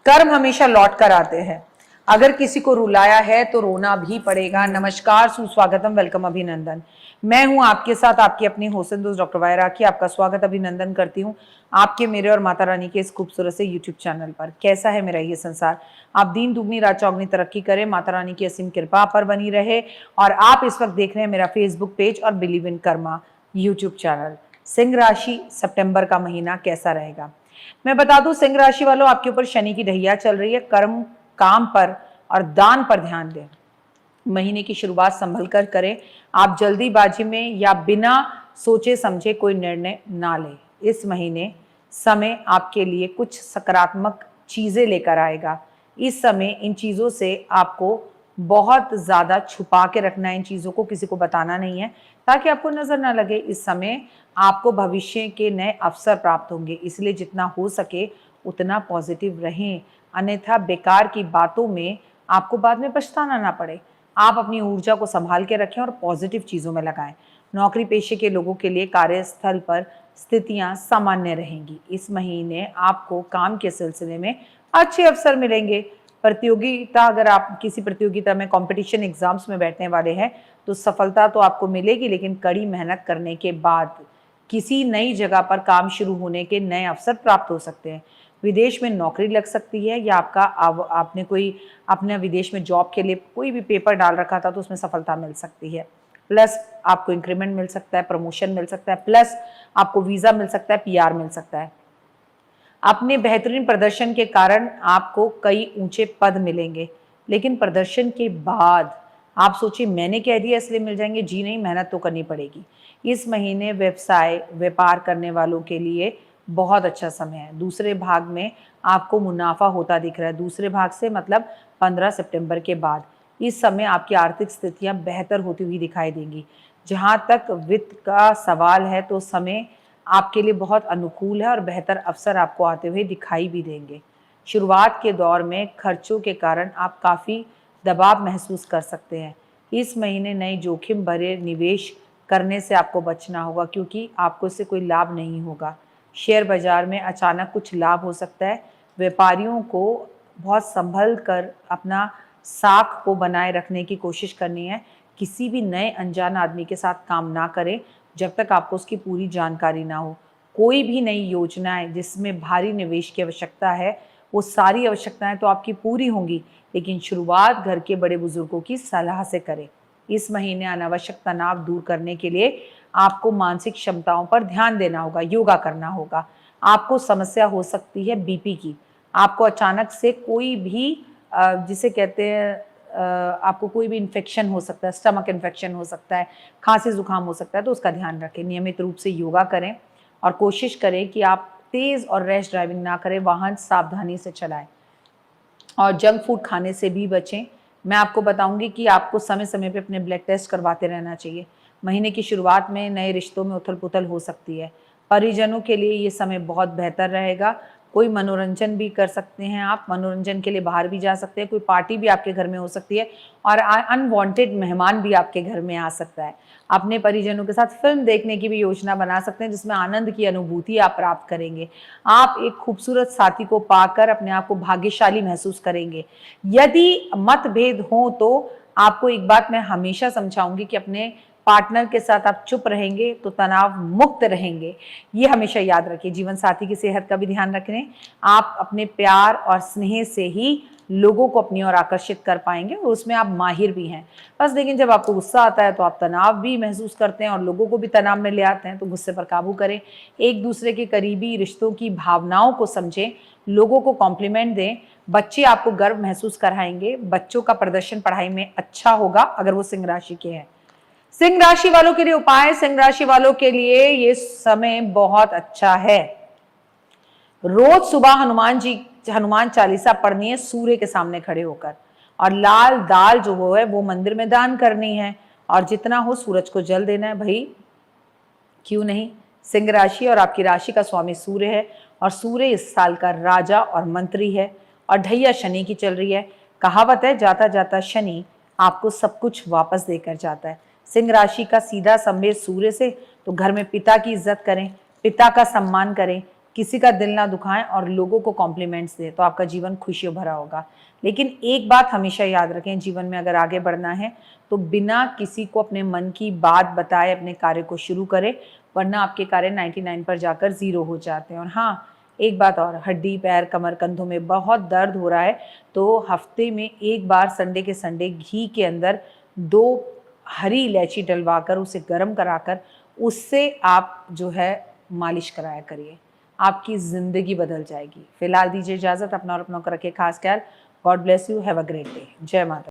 कर्म हमेशा लौट कर आते हैं। अगर किसी को रुलाया है तो रोना भी पड़ेगा। नमस्कार, सुस्वागतम, वेलकम, अभिनंदन। मैं हूं आपके साथ आपकी अपनी होसन दोस्त डॉक्टर वायरा की। आपका स्वागत अभिनंदन करती हूं आपके, मेरे और माता रानी के इस खूबसूरत से यूट्यूब चैनल पर। कैसा है मेरा ये संसार? आप दिन दुगनी रात चौगनी तरक्की करें, माता रानी की असीम कृपा पर बनी रहे। और आप इस वक्त देख रहे हैं मेरा फेसबुक पेज और believe in Karma YouTube channel. Singh राशि, सितंबर का महीना कैसा रहेगा? मैं बता दूं, सिंह राशि वालों, आपके ऊपर शनि की ढैया चल रही है। कर्म, काम पर और दान पर ध्यान दें। महीने की शुरुआत संभल कर करें। आप जल्दीबाजी में या बिना सोचे समझे कोई निर्णय ना लें। इस महीने समय आपके लिए कुछ सकारात्मक चीजें लेकर आएगा। इस समय इन चीजों से आपको बहुत ज्यादा छुपा के रखना है। इन चीजों को किसी को बताना नहीं है ताकि आपको नजर ना लगे। इस समय आपको भविष्य के नए अवसर प्राप्त होंगे, इसलिए जितना हो सके उतना पॉजिटिव रहें, अन्यथा बेकार की बातों में आपको बाद में पछताना ना पड़े। आप अपनी ऊर्जा को संभाल के रखें और पॉजिटिव चीजों में लगाएं। नौकरी पेशे के लोगों के लिए कार्यस्थल पर स्थितियां सामान्य रहेंगी। इस महीने आपको काम के सिलसिले में अच्छे अवसर मिलेंगे। प्रतियोगिता, अगर आप किसी प्रतियोगिता में कंपटीशन एग्जाम्स में बैठने वाले हैं तो सफलता तो आपको मिलेगी, लेकिन कड़ी मेहनत करने के बाद किसी नई जगह पर काम शुरू होने के नए अवसर प्राप्त हो सकते हैं। विदेश में नौकरी लग सकती है, या आपने कोई अपने विदेश में जॉब के लिए कोई भी पेपर डाल रखा था तो उसमें सफलता मिल सकती है। प्लस आपको इंक्रीमेंट मिल सकता है, प्रमोशन मिल सकता है, प्लस आपको वीजा मिल सकता है, पीआर मिल सकता है। अपने बेहतरीन प्रदर्शन के कारण आपको कई ऊंचे पद मिलेंगे, लेकिन प्रदर्शन के बाद आप सोचिए मैंने कह दिया इसलिए मिल जाएंगे। जी नहीं, मेहनत तो करनी पड़ेगी। इस महीने व्यवसाय व्यापार करने वालों के लिए बहुत अच्छा समय है। दूसरे भाग में आपको मुनाफा होता दिख रहा है। दूसरे भाग से मतलब 15 सितंबर के बाद इस समय आपकी आर्थिक स्थितियां बेहतर होती हुई दिखाई देंगी। जहां तक वित्त का सवाल है तो समय आपके लिए बहुत अनुकूल है और बेहतर अवसर आपको आते हुए दिखाई भी देंगे। शुरुआत के दौर में खर्चों के कारण आप काफ़ी दबाव महसूस कर सकते हैं। इस महीने नए जोखिम भरे निवेश करने से आपको बचना होगा, क्योंकि आपको इससे कोई लाभ नहीं होगा। शेयर बाजार में अचानक कुछ लाभ हो सकता है। व्यापारियों को बहुत संभल कर अपना साख को बनाए रखने की कोशिश करनी है। किसी भी नए अनजान आदमी के साथ काम ना करें जब तक आपको उसकी पूरी जानकारी ना हो। कोई भी नई योजनाएं जिसमें भारी निवेश की आवश्यकता है, वो सारी आवश्यकताएं तो आपकी पूरी होंगी, लेकिन शुरुआत घर के बड़े बुजुर्गों की सलाह से करें। इस महीने अनावश्यक तनाव दूर करने के लिए आपको मानसिक क्षमताओं पर ध्यान देना होगा, योगा करना होगा। आपको समस्या हो सकती है बीपी की। आपको अचानक से कोई भी जिसे कहते हैं आपको कोई भी इन्फेक्शन हो सकता है, स्टमक इन्फेक्शन हो सकता है, खांसी जुकाम हो सकता है, तो उसका ध्यान रखें। नियमित रूप से योगा करें और कोशिश करें कि आप तेज़ और रैश ड्राइविंग ना करें, वाहन सावधानी से चलाएं और जंक फूड खाने से भी बचें। मैं आपको बताऊंगी कि आपको समय समय पे अपने ब्लड टेस्ट करवाते रहना चाहिए। महीने की शुरुआत में नए रिश्तों में उथल पुथल हो सकती है। परिजनों के लिए ये समय बहुत बेहतर रहेगा। कोई मनोरंजन भी कर सकते हैं, आप मनोरंजन के लिए बाहर भी जा सकते हैं। कोई पार्टी भी आपके घर में हो सकती है और अनवांटेड मेहमान भी आपके घर में आ सकता है। अपने परिजनों के साथ फिल्म देखने की भी योजना बना सकते हैं, जिसमें आनंद की अनुभूति आप प्राप्त करेंगे। आप एक खूबसूरत साथी को पाकर अपने आप को भाग्यशाली महसूस करेंगे। यदि मतभेद हो तो आपको एक बात मैं हमेशा समझाऊंगी कि अपने पार्टनर के साथ आप चुप रहेंगे तो तनाव मुक्त रहेंगे। ये हमेशा याद रखिए। जीवन साथी की सेहत का भी ध्यान रखें। आप अपने प्यार और स्नेह से ही लोगों को अपनी ओर आकर्षित कर पाएंगे और उसमें आप माहिर भी हैं। बस लेकिन जब आपको गुस्सा आता है तो आप तनाव भी महसूस करते हैं और लोगों को भी तनाव में ले आते हैं, तो गुस्से पर काबू करें। एक दूसरे के करीबी रिश्तों की भावनाओं को समझें, लोगों को कॉम्प्लीमेंट दें। बच्चे आपको गर्व महसूस कराएंगे। बच्चों का प्रदर्शन पढ़ाई में अच्छा होगा अगर वो सिंह राशि के हैं। सिंह राशि वालों के लिए उपाय, सिंह राशि वालों के लिए ये समय बहुत अच्छा है। रोज सुबह हनुमान चालीसा पढ़नी है सूर्य के सामने खड़े होकर, और लाल दाल जो है वो मंदिर में दान करनी है, और जितना हो सूरज को जल देना है। भाई क्यों नहीं, सिंह राशि और आपकी राशि का स्वामी सूर्य है, और सूर्य इस साल का राजा और मंत्री है, और ढैया शनि की चल रही है। कहावत है, जाता जाता शनि आपको सब कुछ वापस देकर जाता है। सिंह राशि का सीधा संबंध सूर्य से, तो घर में पिता की इज्जत करें, पिता का सम्मान करें। किसी का दिल ना दुखाएं और लोगों को कॉम्प्लीमेंट्स दें, तो आपका जीवन खुशियों भरा होगा। लेकिन एक बात हमेशा याद रखें, जीवन में अगर आगे बढ़ना है तो बिना किसी को अपने मन की बात बताए अपने कार्य को शुरू करें, वरना आपके कार्य 99 पर जाकर 0 हो जाते हैं। और हाँ, एक बात और, हड्डी, पैर, कमर, कंधों में बहुत दर्द हो रहा है तो हफ्ते में एक बार संडे के संडे घी के अंदर 2 हरी इलायची डलवाकर उसे गर्म कराकर उससे आप जो है मालिश कराया करिए, आपकी ज़िंदगी बदल जाएगी। फिलहाल दीजिए इजाज़त, अपना और अपनों का रखिए खास ख्याल। God bless you, have a great day. जय माता।